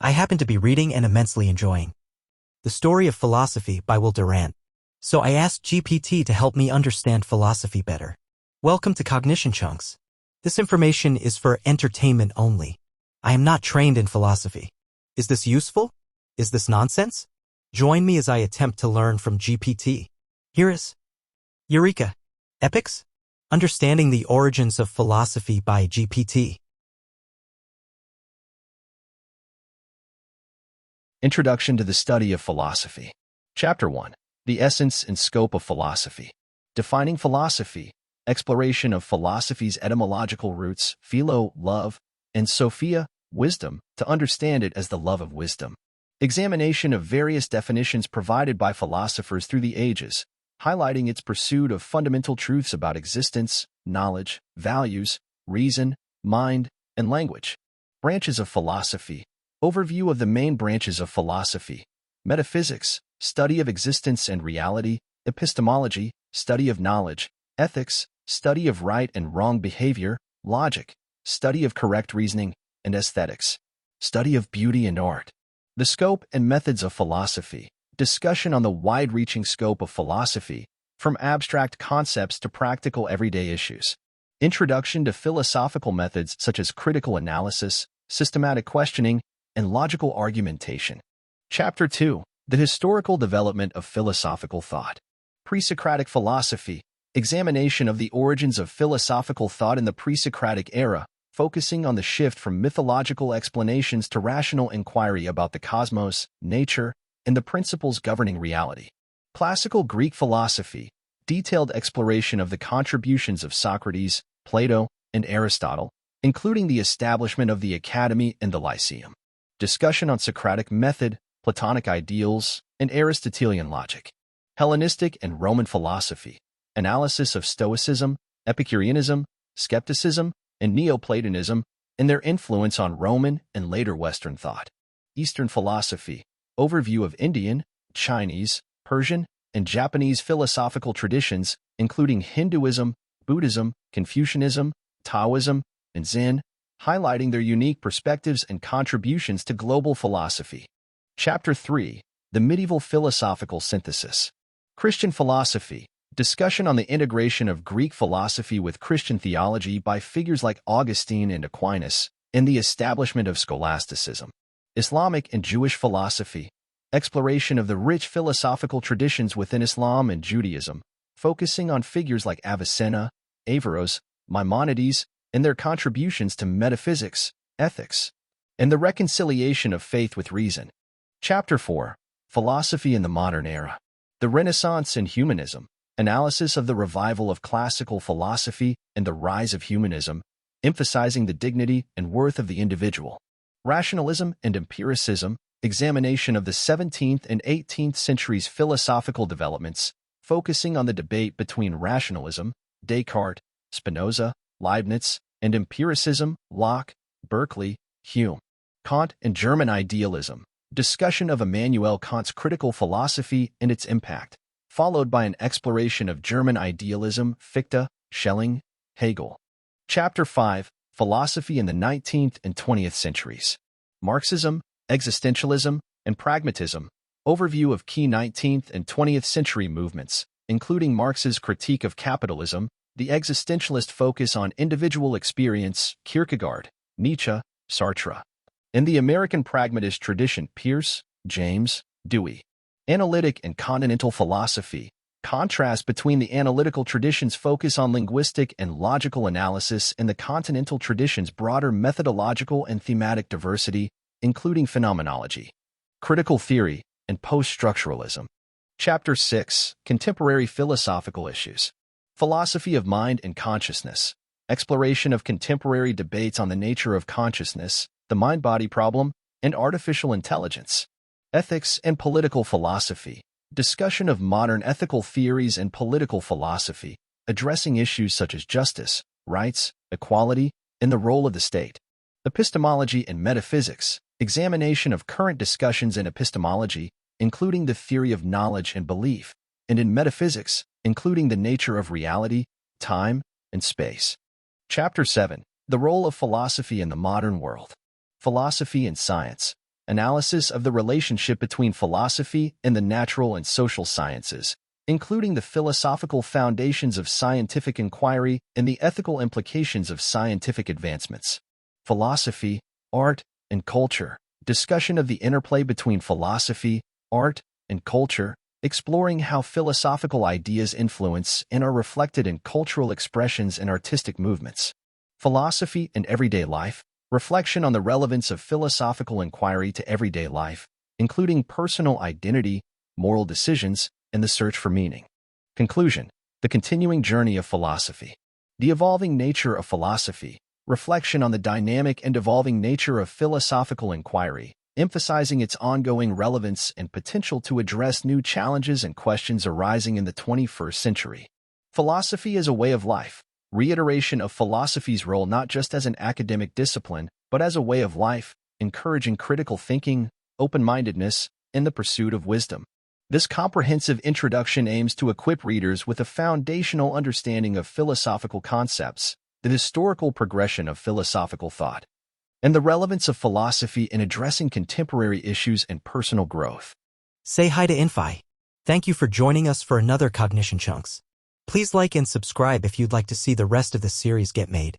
I happen to be reading and immensely enjoying The Story of Philosophy by Will Durant. So I asked GPT to help me understand philosophy better. Welcome to CognitionChunks. This information is for entertainment only. I am not trained in philosophy. Is this useful? Is this nonsense? Join me as I attempt to learn from GPT. Here is Eureka. Epochs? Understanding the Origins of Philosophy by GPT. Introduction to the Study of Philosophy. Chapter 1. The Essence and Scope of Philosophy. Defining philosophy. Exploration of philosophy's etymological roots, philo, love, and sophia, wisdom, to understand it as the love of wisdom. Examination of various definitions provided by philosophers through the ages, highlighting its pursuit of fundamental truths about existence, knowledge, values, reason, mind, and language. Branches of philosophy. Overview of the main branches of philosophy. Metaphysics, study of existence and reality. Epistemology, study of knowledge. Ethics, study of right and wrong behavior. Logic, study of correct reasoning. And aesthetics, study of beauty and art. The scope and methods of philosophy. Discussion on the wide-reaching scope of philosophy, from abstract concepts to practical everyday issues. Introduction to philosophical methods such as critical analysis, systematic questioning, and logical argumentation. Chapter 2. The Historical Development of Philosophical Thought. Pre-Socratic Philosophy. Examination of the origins of philosophical thought in the pre-Socratic era, focusing on the shift from mythological explanations to rational inquiry about the cosmos, nature, and the principles governing reality. Classical Greek philosophy. Detailed exploration of the contributions of Socrates, Plato, and Aristotle, including the establishment of the Academy and the Lyceum. Discussion on Socratic method, Platonic ideals, and Aristotelian logic. Hellenistic and Roman philosophy. Analysis of Stoicism, Epicureanism, skepticism, and Neoplatonism, and their influence on Roman and later Western thought. Eastern philosophy. Overview of Indian, Chinese, Persian, and Japanese philosophical traditions, including Hinduism, Buddhism, Confucianism, Taoism, and Zen, highlighting their unique perspectives and contributions to global philosophy. Chapter 3. The Medieval Philosophical Synthesis. Christian philosophy. Discussion on the integration of Greek philosophy with Christian theology by figures like Augustine and Aquinas, and the establishment of scholasticism. Islamic and Jewish philosophy. Exploration of the rich philosophical traditions within Islam and Judaism, focusing on figures like Avicenna, Averroes, Maimonides, and their contributions to metaphysics, ethics, and the reconciliation of faith with reason. Chapter 4. Philosophy in the Modern Era. The Renaissance and Humanism. Analysis of the revival of classical philosophy and the rise of humanism, emphasizing the dignity and worth of the individual. Rationalism and empiricism. Examination of the 17th and 18th centuries' philosophical developments, focusing on the debate between rationalism, Descartes, Spinoza, Leibniz, and empiricism, Locke, Berkeley, Hume. Kant and German idealism. Discussion of Immanuel Kant's critical philosophy and its impact, followed by an exploration of German idealism, Fichte, Schelling, Hegel. Chapter 5. Philosophy in the 19th and 20th centuries. Marxism, existentialism, and pragmatism. Overview of key 19th and 20th century movements, including Marx's critique of capitalism, the existentialist focus on individual experience, Kierkegaard, Nietzsche, Sartre, and the American pragmatist tradition, Peirce, James, Dewey. Analytic and continental philosophy. Contrast between the analytical tradition's focus on linguistic and logical analysis and the continental tradition's broader methodological and thematic diversity, including phenomenology, critical theory, and post-structuralism. Chapter 6. Contemporary philosophical issues. Philosophy of mind and consciousness. Exploration of contemporary debates on the nature of consciousness, the mind-body problem, and artificial intelligence. Ethics and political philosophy. Discussion of modern ethical theories and political philosophy, addressing issues such as justice, rights, equality, and the role of the state. Epistemology and metaphysics. Examination of current discussions in epistemology, including the theory of knowledge and belief, and in metaphysics, including the nature of reality, time, and space. Chapter 7. The Role of Philosophy in the Modern World. Philosophy and Science. analysis of the relationship between philosophy and the natural and social sciences, including the philosophical foundations of scientific inquiry and the ethical implications of scientific advancements. Philosophy, art, and culture. Discussion of the interplay between philosophy, art, and culture, exploring how philosophical ideas influence and are reflected in cultural expressions and artistic movements. Philosophy and everyday life. Reflection on the relevance of philosophical inquiry to everyday life, including personal identity, moral decisions, and the search for meaning. Conclusion. The continuing journey of philosophy. The evolving nature of philosophy. Reflection on the dynamic and evolving nature of philosophical inquiry, emphasizing its ongoing relevance and potential to address new challenges and questions arising in the 21st century. Philosophy as a way of life. Reiteration of philosophy's role not just as an academic discipline, but as a way of life, encouraging critical thinking, open-mindedness, and the pursuit of wisdom. This comprehensive introduction aims to equip readers with a foundational understanding of philosophical concepts, the historical progression of philosophical thought, and the relevance of philosophy in addressing contemporary issues and personal growth. Say hi to Infi. Thank you for joining us for another Cognition Chunks. Please like and subscribe if you'd like to see the rest of the series get made.